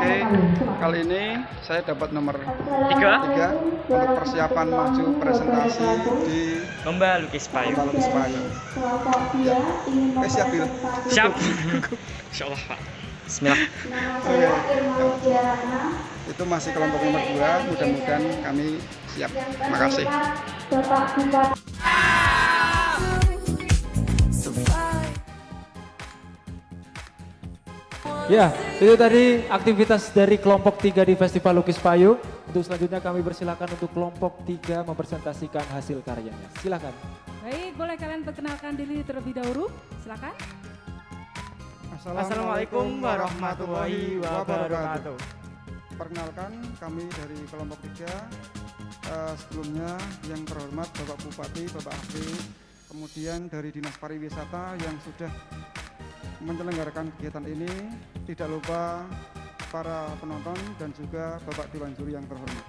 Oke, kali ini saya dapat nomor 3 untuk persiapan maju presentasi di Lomba Lukis Payung. Lomba Lukis Payung. Ya. Siap, Bil? Siap. Insyaallah, Pak. Bismillah. Itu masih kelompok nomor 2, mudah-mudahan kami siap. Makasih. Ya, itu tadi aktivitas dari kelompok 3 di Festival Lukis Payung. Untuk selanjutnya kami persilakan untuk kelompok 3 mempresentasikan hasil karyanya. Silakan. Baik, boleh kalian perkenalkan diri terlebih dahulu. Silakan. Assalamualaikum warahmatullahi wabarakatuh. Perkenalkan, kami dari kelompok 3. Sebelumnya yang terhormat Bapak Bupati, Bapak Afri, kemudian dari Dinas Pariwisata yang sudah menyelenggarakan kegiatan ini, tidak lupa para penonton dan juga Bapak Dewan Juri yang terhormat.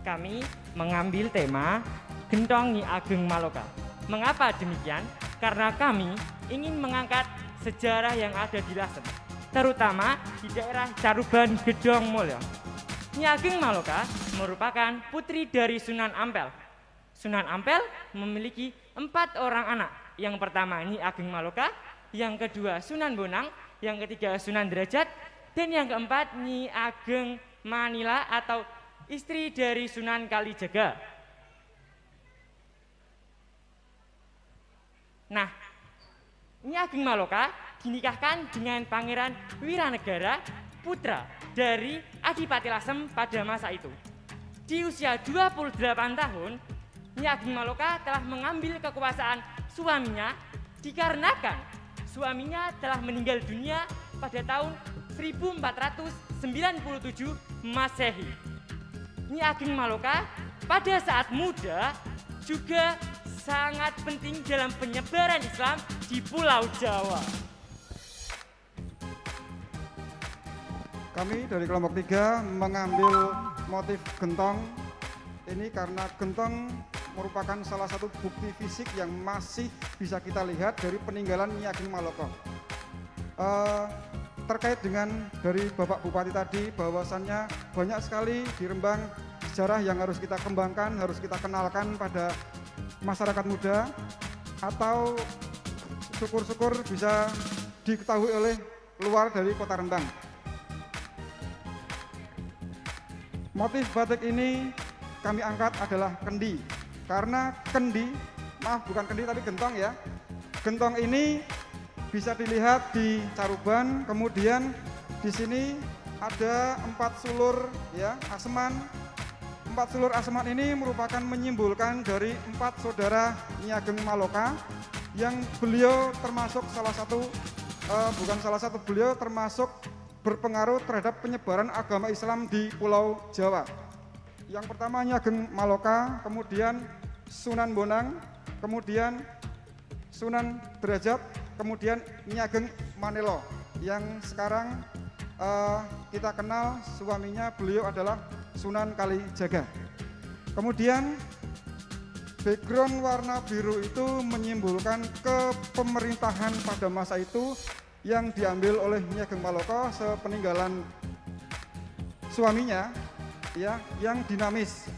Kami mengambil tema Gentong Nyi Ageng Maloka. Mengapa demikian? Karena kami ingin mengangkat sejarah yang ada di Lasem, terutama di daerah Caruban Gedong Mulyo. Nyi Ageng Maloka merupakan putri dari Sunan Ampel. Sunan Ampel memiliki 4 orang anak. Yang pertama Nyi Ageng Maloka, yang kedua Sunan Bonang, yang ketiga Sunan Derajat, dan yang keempat Nyi Ageng Manila atau istri dari Sunan Kalijaga. Nah, Nyi Ageng Maloka dinikahkan dengan Pangeran Wiranegara, putra dari Adipati Lasem pada masa itu. Di usia 28 tahun, Nyi Ageng Maloka telah mengambil kekuasaan suaminya dikarenakan suaminya telah meninggal dunia pada tahun 1497 Masehi. Nyi Ageng Maloka pada saat muda juga sangat penting dalam penyebaran Islam di Pulau Jawa. Kami dari kelompok 3 mengambil motif gentong ini karena gentong merupakan salah satu bukti fisik yang masih bisa kita lihat dari peninggalan Nyi Ageng Maloka. Terkait dengan dari Bapak Bupati tadi, bahwasannya banyak sekali di Rembang sejarah yang harus kita kembangkan, harus kita kenalkan pada masyarakat muda, atau syukur-syukur bisa diketahui oleh luar dari kota Rembang. Motif batik ini kami angkat adalah kendi, karena kendi, maaf bukan kendi tapi gentong ya. Gentong ini bisa dilihat di Caruban, kemudian di sini ada 4 sulur ya, aseman. 4 sulur aseman ini merupakan menyimbolkan dari 4 saudara Nyi Ageng Maloka yang beliau termasuk beliau termasuk berpengaruh terhadap penyebaran agama Islam di Pulau Jawa. Yang pertama Nyi Ageng Maloka, kemudian Sunan Bonang, kemudian Sunan Derajat, kemudian Nyi Ageng Manila yang sekarang kita kenal suaminya beliau adalah Sunan Kalijaga. Kemudian background warna biru itu menyimbolkan kepemerintahan pada masa itu yang diambil oleh Nyi Ageng Maloka sepeninggalan suaminya ya, yang dinamis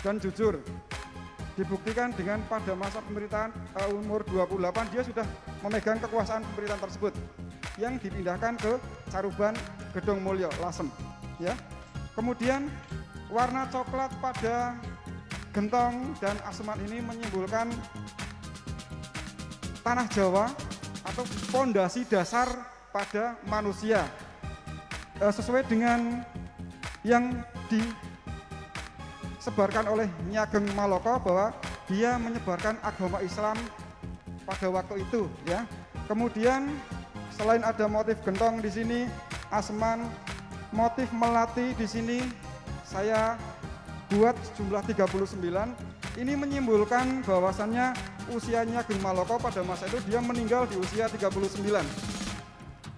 dan jujur. Dibuktikan dengan pada masa pemerintahan umur 28 dia sudah memegang kekuasaan pemerintahan tersebut yang dipindahkan ke Caruban Gedong Mulyo Lasem ya. Kemudian warna coklat pada gentong dan aseman ini menyimbolkan tanah Jawa atau fondasi dasar pada manusia, sesuai dengan yang disebarkan oleh Nyi Ageng Maloka bahwa dia menyebarkan agama Islam pada waktu itu ya. Kemudian selain ada motif gentong di sini, aseman, motif melati di sini saya buat jumlah 39. Ini menyimbolkan bahwasannya usia Nyi Ageng Maloka pada masa itu dia meninggal di usia 39.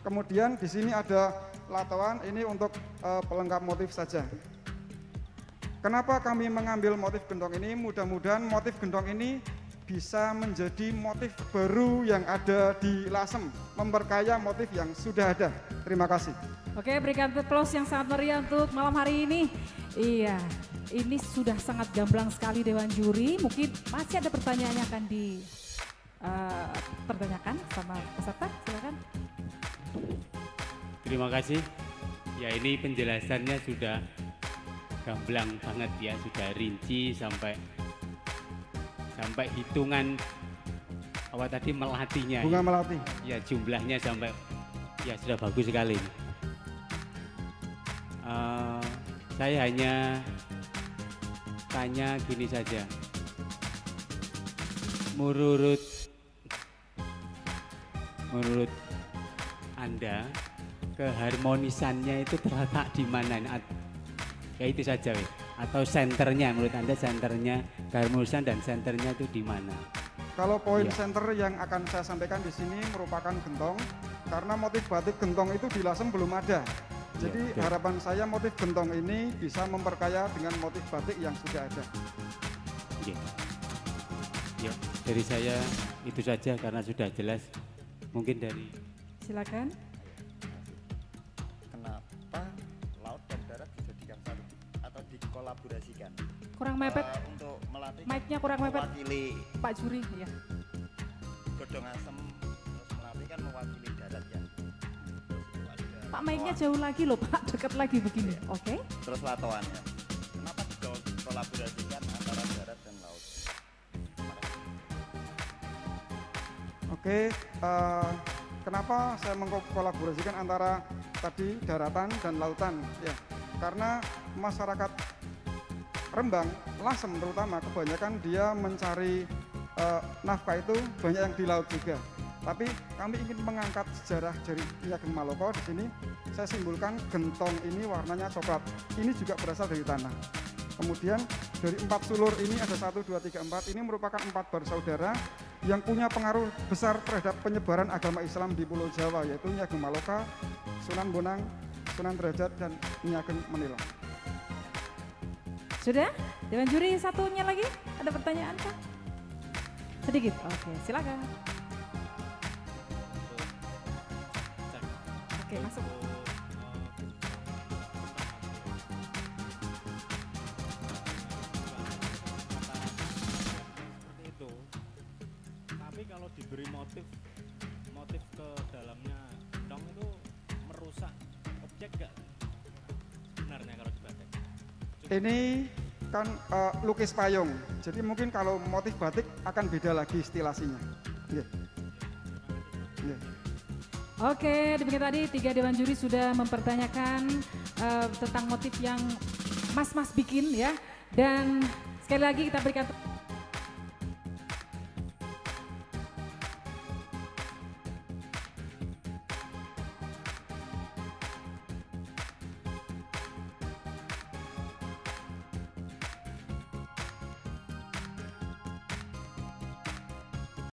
Kemudian di sini ada latoan, ini untuk pelengkap motif saja. Kenapa kami mengambil motif gentong ini? Mudah-mudahan motif gentong ini bisa menjadi motif baru yang ada di Lasem, memperkaya motif yang sudah ada. Terima kasih. Oke, berikan aplaus yang sangat meriah untuk malam hari ini. Iya, ini sudah sangat gamblang sekali Dewan Juri. Mungkin masih ada pertanyaan yang akan dipertanyakan sama peserta, silakan. Terima kasih. Ya, ini penjelasannya sudah gamblang banget ya, sudah rinci sampai hitungan apa tadi melatinya. Bunga ya. melati. Ya, jumlahnya sampai ya sudah bagus sekali. Saya hanya tanya gini saja. Menurut Anda, keharmonisannya itu terletak di mana? Ya itu saja, atau senternya, menurut Anda senternya, keharmonisan dan senternya itu di mana? Kalau poin Ya. center yang akan saya sampaikan di sini merupakan gentong, karena motif batik gentong itu di Lasem belum ada. Jadi betul. harapan saya motif gentong ini bisa memperkaya dengan motif batik yang sudah ada. Oke. Ya, dari saya itu saja karena sudah jelas. Mungkin dari Silakan. Kenapa laut dan darat dijadikan satu atau dikolaborasikan? Kurang mepet, Untuk melatih mic-nya kurang mepet. mewakili Pak Juri, ya. godong asem, terus melatih kan mewakili darat ya. Pak mic-nya jauh lagi loh Pak, dekat lagi begini. Oke. Terus latoan ya. Kenapa dikolaborasikan antara darat dan laut? Oke, kenapa saya mengkolaborasikan antara tadi daratan dan lautan? Ya, karena masyarakat Rembang, Lasem terutama kebanyakan dia mencari nafkah itu banyak yang di laut juga. Tapi kami ingin mengangkat sejarah dari Ki Ageng Maloka. Di sini saya simbolkan gentong ini warnanya coklat. Ini juga berasal dari tanah. Kemudian dari 4 sulur ini ada 1, 2, 3, 4. Ini merupakan 4 bersaudara yang punya pengaruh besar terhadap penyebaran agama Islam di Pulau Jawa, yaitu Ki Ageng Maloka, Sunan Bonang, Sunan Derajat, dan Ki Ageng Menila. Sudah? Dewan Juri satunya lagi? Ada pertanyaan Pak? Sedikit? Oke, silakan. Oke, masuk. Seperti itu. Tapi kalau diberi motif ke dalamnya dong itu merusak objek gak? Sebenarnya kalau dibatik. Ini kan lukis payung, jadi mungkin kalau motif batik akan beda lagi stilasinya. Yeah. Yeah. Oke, demikian tadi 3 Dewan Juri sudah mempertanyakan tentang motif yang mas-mas bikin ya. Dan sekali lagi kita berikan